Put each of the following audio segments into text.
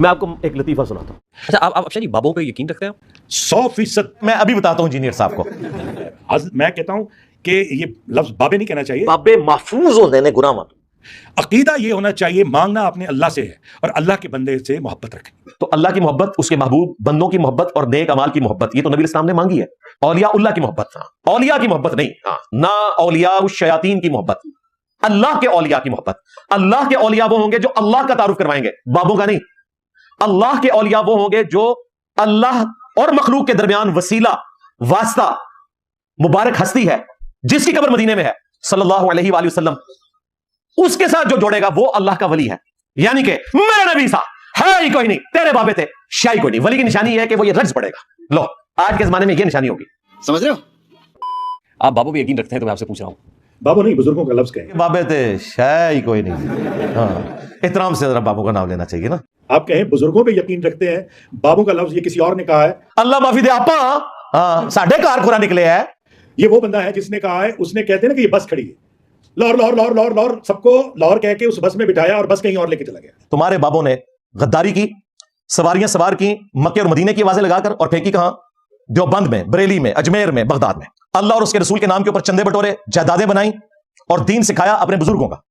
मैं आपको एक लतीफ़ा सुनाता हूँ। अच्छा, आप अफशा जी बाबों पे यकीन रखते हैं? 100%। मैं अभी बताता हूँ इंजीनियर साहब को। मैं कहता हूं कि ये लफ्ज बाबे नहीं कहना चाहिए, बाबे महफूज होते हैं गुनाह। अकीदा ये होना चाहिए मांगना अपने अल्लाह से है और अल्लाह के बंदे से मोहब्बत रखें। तो अल्लाह की मोहब्बत, उसके महबूब बंदों की मोहब्बत और नेक अमाल की मोहब्बत, ये तो नबी इस्लाम ने मांगी है। औलिया उल्लाह की मोहब्बत, औलिया की मोहब्बत नहीं, ना औलिया शयातीन की मोहब्बत, अल्लाह के औलिया की मोहब्बत। अल्लाह के औलिया वो होंगे जो अल्लाह का तारुफ करवाएंगे, बाबों का नहीं। अल्लाह के औलिया वो होंगे जो अल्लाह और मखलूक के दरमियान वसीला, वास्ता, मुबारक हस्ती है, जिसकी कब्र मदीने में है सल्लल्लाहु अलैहि वसल्लम, उसके साथ जो जोड़ेगा वो अल्लाह का वली है। यानी कि मेरा नबी सा है ही कोई नहीं, तेरे बाबे थे शाही कोई नहीं। वली की निशानी है कि वो ये रज्ज पड़ेगा। लो, आज के जमाने में ये निशानी होगी, समझ रहे हो? आप बाबों पे यकीन रखते हैं तो मैं आपसे पूछ रहा हूँ। बाबा नहीं, बुजुर्गों का लफ्ज कहें। बाबे थे शाही कोई नहीं। हाँ, एहतराम से जरा बाबों का नाम लेना चाहिए ना। आप कहें बुजुर्गों पे यकीन रखते हैं, बाबों का लफ्ज ये किसी और ने कहा है। अल्लाह माफी दे आपा, हाँ साढ़े कार खुरा निकले है। ये वो बंदा है जिसने कहा है, उसने कहते हैं ना कि ये बस खड़ी है, लाहौर लाहौर लाहौर लाहौर लाहौर, सबको लाहौर कह के उस बस में बिठाया और बस कहीं और लेके चला गया। तुम्हारे बाबों ने गद्दारी की, सवारियां सवार की, मक्के और मदीने की आवाजें लगाकर, और फेंकी कहां? देवबंद में, बरेली में, अजमेर में, बगदाद में। अल्लाह और उसके रसूल के नाम के ऊपर चंदे बटोरे, जायदादें बनाई और दीन सिखाया अपने बुजुर्गों का।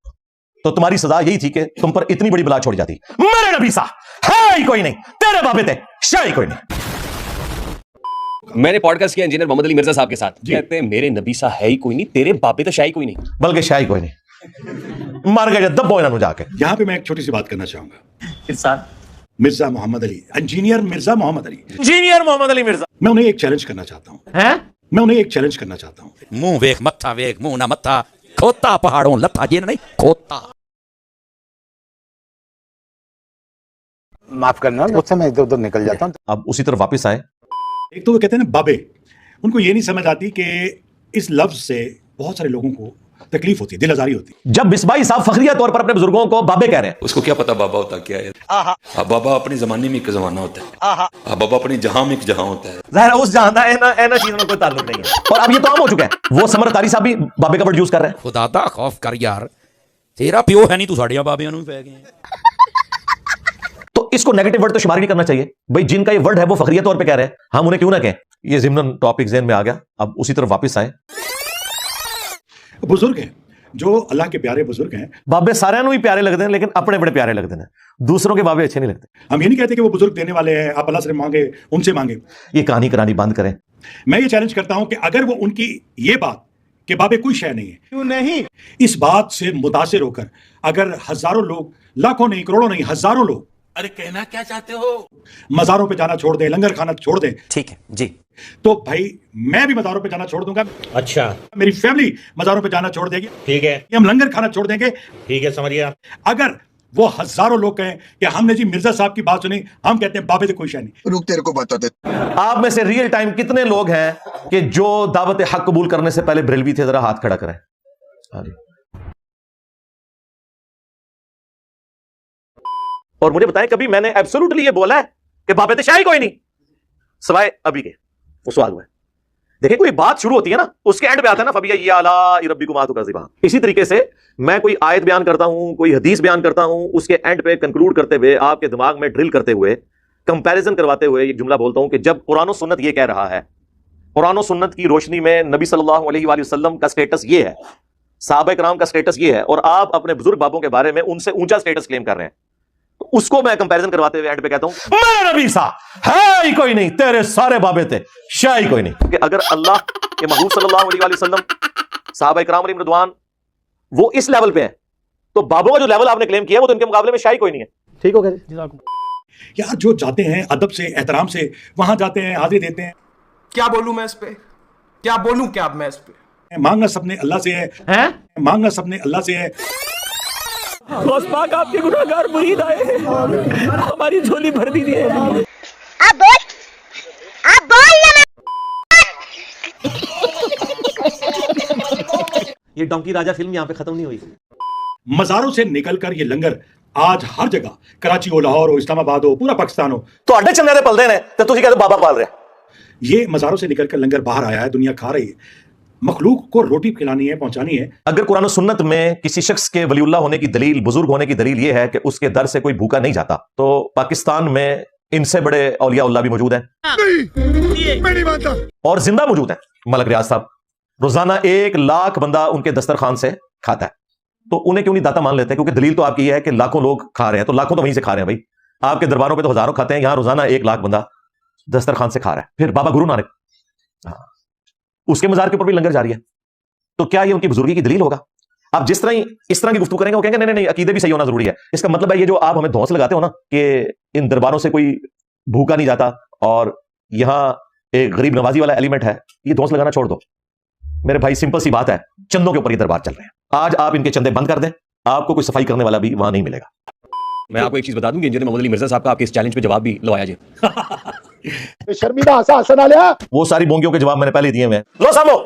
तो तुम्हारी सजा यही थी कि तुम पर इतनी बड़ी बला छोड़ जाती। मेरे नबी सा है ही कोई नहीं, तेरे बाबे थे शाही कोई नहीं। मैंने पॉडकास्ट किया इंजीनियर मोहम्मद अली मिर्जा साहब के साथ, कहते हैं मेरे नबी सा है ही कोई नहीं, तेरे बाबे तो शाही कोई नहीं, बल्कि शाही कोई नहीं। मार गए दब्बो इन्होंने जाके। यहां पे मैं एक छोटी सी बात करना चाहूंगा। इरशाद मिर्जा मोहम्मद अली, इंजीनियर मिर्जा मोहम्मद अली, इंजीनियर मोहम्मद अली मिर्जा, मैं उन्हें एक चैलेंज करना चाहता हूं। हैं? मैं उन्हें एक चैलेंज करना चाहता हूं। मुंह वेख मत्था वेख, मुंह ना मत्था, खोता पहाड़ों लत्था, ये नहीं खोता। माफ करना, उससे मैं इधर उधर निकल जाता हूँ। अब उसी तरफ वापस आए। एक तो वो कहते हैं ना बाबे, उनको ये नहीं समझ आती कि इस लफ्ज से बहुत सारे लोगों को तकलीफ होती है, दिल आजारी होती है। जब मिसबाही साहब फखरिया तौर पर अपने बुजुर्गों को बाबे कह रहे हैं, उसको क्या पता बाबा होता क्या है? हाँ, बाबा अपने जमाने में एक जमाना होता है, हाँ, बाबा अपने जहां में एक जहां होता है। ज़ाहिर है उस जहां है ना, ऐना चीज़ों में कोई ताल्लुक नहीं है। और अब ये तो आम हो चुका है। वो समर तारी साहब भी बाबे का वर्ड यूज कर रहे हैं। खुदा दा खौफ कर यार, तेरा प्यो है नहीं, तू साड़ियां बाबियां नूं पै गए। तो इसको नेगेटिव वर्ड तो शुमार भी करना चाहिए भाई। जिनका ये वर्ड है वो फखरिया तौर पे कह रहे हैं, हम उन्हें क्यों ना कहें। ये ज़िम्नन टॉपिक ज़हन में आ गया। अब उसी तरफ वापस आए। बुजुर्ग हैं जो अल्लाह के प्यारे बुजुर्ग हैं। बाबे सारे ही प्यारे लगते हैं, लेकिन अपने बड़े प्यारे लगते हैं, दूसरों के बाबे अच्छे नहीं लगते। हम ये नहीं कहते कि वो बुजुर्ग देने वाले हैं, आप अल्लाह से मांगे, उनसे मांगे। ये कहानी करानी बंद करें। मैं ये चैलेंज करता हूं कि अगर वो उनकी ये बात कि बाबे कोई शय नहीं है, क्यों नहीं, इस बात से मुतासिर होकर अगर हजारों लोग, लाखों नहीं, करोड़ों नहीं, हजारों लोग, अरे कहना क्या चाहते हो? मज़ारों पे जाना छोड़ दें, लंगर खाना छोड़ दें, ठीक है जी, तो भाई मैं भी मज़ारों पे जाना छोड़ दूंगा। अच्छा, मेरी फैमिली मज़ारों पे जाना छोड़ देगी। ठीक है, हम लंगर खाना छोड़ देंगे। ठीक है, समझ गया। अगर वो हजारों लोग कहें कि हमने जी मिर्जा साहब की बात सुनी, हम कहते हैं बाबे से कोई शय नहीं। रुक, तेरे को बताते। आप में से रियल टाइम कितने लोग हैं कि जो दावत हक कबूल करने से पहले बरेलवी थे? जरा हाथ खड़ा करें। और मुझे बताएं, कभी मैंने एब्सोल्युटली ये बोला है कि बाबे ते शाही कोई नहीं, सवाए अभी के वो सवाल हुआ है। देखिए, कोई बात शुरू होती है ना, उसके एंड पे आता है ना फबिया ये आला रब्बिकुम आतुकाज़िबा। इसी तरीके से मैं कोई आयत बयान करता हूं, कोई हदीस बयान करता हूं, उसके एंड पे कंक्लूड करते हुए, आपके दिमाग में ड्रिल करते हुए, कंपैरिजन करवाते हुए एक जुमला बोलता हूं कि जब कुरान और सुन्नत ये कह रहा है, कुरान और सुन्नत की रोशनी में नबी सल्लल्लाहु अलैहि वसल्लम का स्टेटस ये है, सहाबा किराम का स्टेटस ये है, और आप अपने बुजुर्ग बाबों के बारे में उनसे ऊंचा स्टेटस क्लेम कर रहे हैं, तो उसको मैं कंपैरिजन करवाते हुए एंड पे कहता हूं मेरा नबी सा है ही कोई नहीं, तेरे सारे बाबे थे शाही कोई नहीं। कि अगर अल्लाह के महबूब सल्लल्लाहु अलैहि वसल्लम, सहाबा किराम अलैहिम रिदवान वो इस लेवल पे है, तो बाबों का जो लेवल आपने क्लेम किया वो तो इनके मुकाबले में शाही कोई नहीं है। ठीक हो गया? यार जो जाते हैं अदब से, एहतराम से, वहां जाते हैं, हाजिरी देते हैं। क्या बोलूं मैं इस पे, क्या बोलूं क्या मैं इस पे? मांगना सबने अल्लाह से है, मांगना सबने अल्लाह से है। गौस पाक आपके गुनाहगार मुरीद आए हैं, हमारी झोली भर दीजिए। अब बोल ना। ये डोंकी राजा फिल्म यहां पे खत्म नहीं हुई। मज़ारों से निकलकर ये लंगर आज हर जगह, कराची हो, लाहौर हो, इस्लामाबाद हो, पूरा पाकिस्तान हो, तो अड्डे चंदे दे पलदे ने ते तुसी कहते बाबा पाल रहे। ये मज़ारों से निकलकर लंगर बाहर आया है, दुनिया खा रही है। मखलूक को रोटी खिलानी है, पहुंचानी है। अगर कुरान और सुन्नत में किसी शख्स के वलीउल्ला होने की दलील, बुजुर्ग होने की दलील ये है कि उसके दर से कोई भूखा नहीं जाता, तो पाकिस्तान में इनसे बड़े औलिया-उल्लाह भी मौजूद हैं। मैं नहीं मानता। और जिंदा मौजूद है मलक रियाज साहब, रोजाना 1 लाख बंदा उनके दस्तरखान से खाता है। तो उन्हें क्यों नहीं दाता मान लेते? क्योंकि दलील तो आपकी ये है कि लाखों लोग खा रहे हैं, तो लाखों तो वहीं से खा रहे हैं भाई। आपके दरबारों पे तो हजारों खाते हैं, यहां रोजाना 1 लाख बंदा दस्तरखान से खा रहा है। फिर बाबा गुरु नानक, उसके मजार के ऊपर भी लंगर जारी है, तो क्या ये उनकी बुजुर्गी की दलील होगा? आप जिस तरह इस तरह की गुफ्तगू करेंगे वो कहेंगे नहीं नहीं, अकीदे भी सही होना जरूरी है। इसका मतलब है ये जो आप हमें धौंस लगाते हो ना कि इन दरबारों से कोई भूखा नहीं जाता और यहां एक गरीब नवाजी वाला एलिमेंट है, ये धौंस लगाना छोड़ दो मेरे भाई। सिंपल सी बात है, चंदों के ऊपर ये दरबार चल रहे हैं। आज आप इनके चंदे बंद कर दें, आपको कोई सफाई करने वाला भी वहां नहीं मिलेगा। मैं आपको एक चीज बता दूं कि इंजीनियर मोहम्मद अली मिर्जा साहब का आपके इस चैलेंज पे जवाब भी लो आया जी। शर्मिंदा हंसा लिया। वो सारी बोंगियों के जवाब मैंने पहले दिए हुए हैं। लो सामो,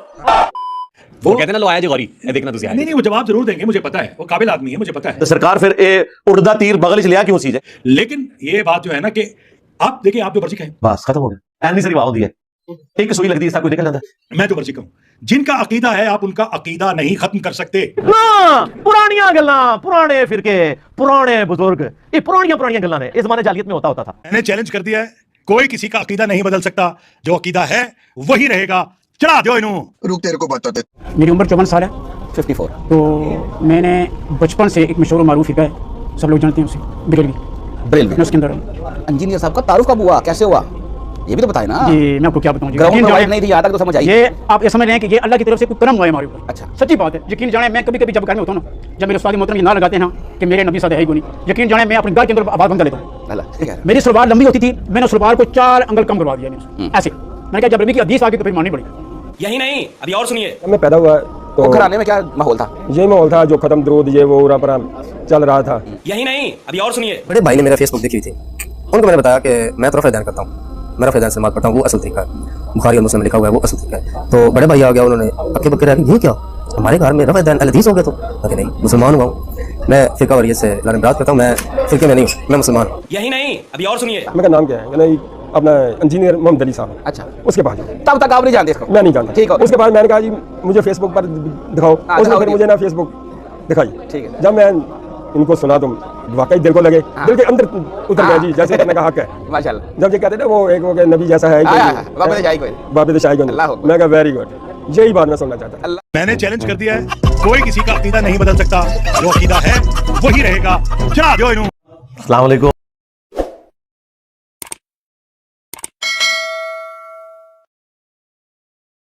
वो कहते हैं ना लो आया जी गौरी, देखना तुझे नहीं नहीं, वो जवाब जरूर देंगे, मुझे पता है, वो काबिल आदमी है, मुझे पता है। तो सरकार फिर उड़दा तीर बगल से लिया क्यों सीजे? लेकिन ये बात जो है ना कि आप देखिए, आप जो मर्जी कहें, बस खत्म हो गया। ऐनी सारी बात दी है, एक सुई लगती है कोई निकल जाता है। मैं जो मर्जी कहूं, जिनका अकीदा है आप उनका अकीदा नहीं खत्म कर सकते। पुरानियां गल्लां, पुराने फिरके, पुराने बुजुर्ग, ये पुरानियां गल्लां ने इस जमाने जालियत में होता था। मैंने चैलेंज कर दिया है, कोई किसी का अकीदा नहीं बदल सकता, जो अकीदा है वही रहेगा। चढ़ा दो इन्हों। रुक, तेरे को बताते। मेरी उम्र 54 साल है, 54। तो मैंने बचपन से एक मशहूर मारूफ फिरका है, सब लोग जानते हैं उसे, बरेलवी। उसके अंदर इंजीनियर साहब का तारुफ कब हुआ, कैसे हुआ, ये भी तो बताए ना। जी मैं आपको क्या बताऊं, ग्राउंड में वाइफ नहीं थी, यहाँ तक तो समझ आई। ये आप ये समझ रहे हैं कि ये अल्लाह की तरफ से कोई करम हुआ है हमारे ऊपर। अच्छा, सच्ची बात है। यकीन जाने मैं कभी कभी जब घर में होता हूं ना, जब मेरे उस्ताद मोहतरम ये ना लगाते हैं कि मेरे नबी साहब है ही कोई नहीं, यकीन जाने मैं अपने घर के अंदर आवाज बंद कर लेता हूं। मेरी सलवार लंबी होती थी, मैंने सलवार को 4 अंगल कम करवा दिया ऐसे। मैंने कहा जब नबी की हदीस आ गई तो फिर माननी पड़ी। यही नहीं, अभी और सुनिए। मैं पैदा हुआ तो घराने में क्या माहौल था? ये माहौल था जो खत्म दरूद ये वो उरा परा चल रहा था। यही नहीं, अभी और सुनिए। बड़े भाई ने मेरा फेसबुक देखी थी, उनको मैंने बताया कि मैं तो रफ़ दैन करता हूँ, मैं रफ़ दैन से नमाज़ पढ़ता हूँ, वो असल तरीका है। बुखारी और मुस्लिम में लिखा हुआ है वो असल तरीका है। तो बड़े भाई आ गया, उन्होंने अक्के बक्के रह ये क्या, हमारे घर में रफ़ दैन अल हदीस हो गया? तो अरे नहीं, मुसलमान हुआ हूँ मैं, फ़िरका वरीयत से लाने बरात करता हूँ, मैं फ़िरके में नहीं हूँ, मैं मुसलमान हूँ। यही नहीं, अभी और सुनिए। मेरा नाम क्या है? नहीं, अपना इंजीनियर मोहम्मद अली साहब। अच्छा, उसके बाद तब तक आप नहीं जानते इसको? मैं नहीं जानता। ठीक है। उसके बाद मैंने कहा जी मुझे फेसबुक पर दिखाओ, उसने फिर मुझे ना फेसबुक दिखाई। ठीक है। जब मैं इनको सुना तो वाकई दिल को लगे, दिल के अंदर उतर गया जी, जैसे करने का हक है माशाल्लाह। जब ये कहते थे वो एक वो नबी जैसा है, बाबे शाही कोई, बाबे शाही को, मैं कहा वेरी गुड, यही बात मैं सुनना चाहता था। मैंने चैलेंज कर दिया है, कोई किसी का अकीदा नहीं बदल सकता, जो अकीदा है वही रहेगा। चढ़ा दो इन्हों। अस्सलाम वालेकुम।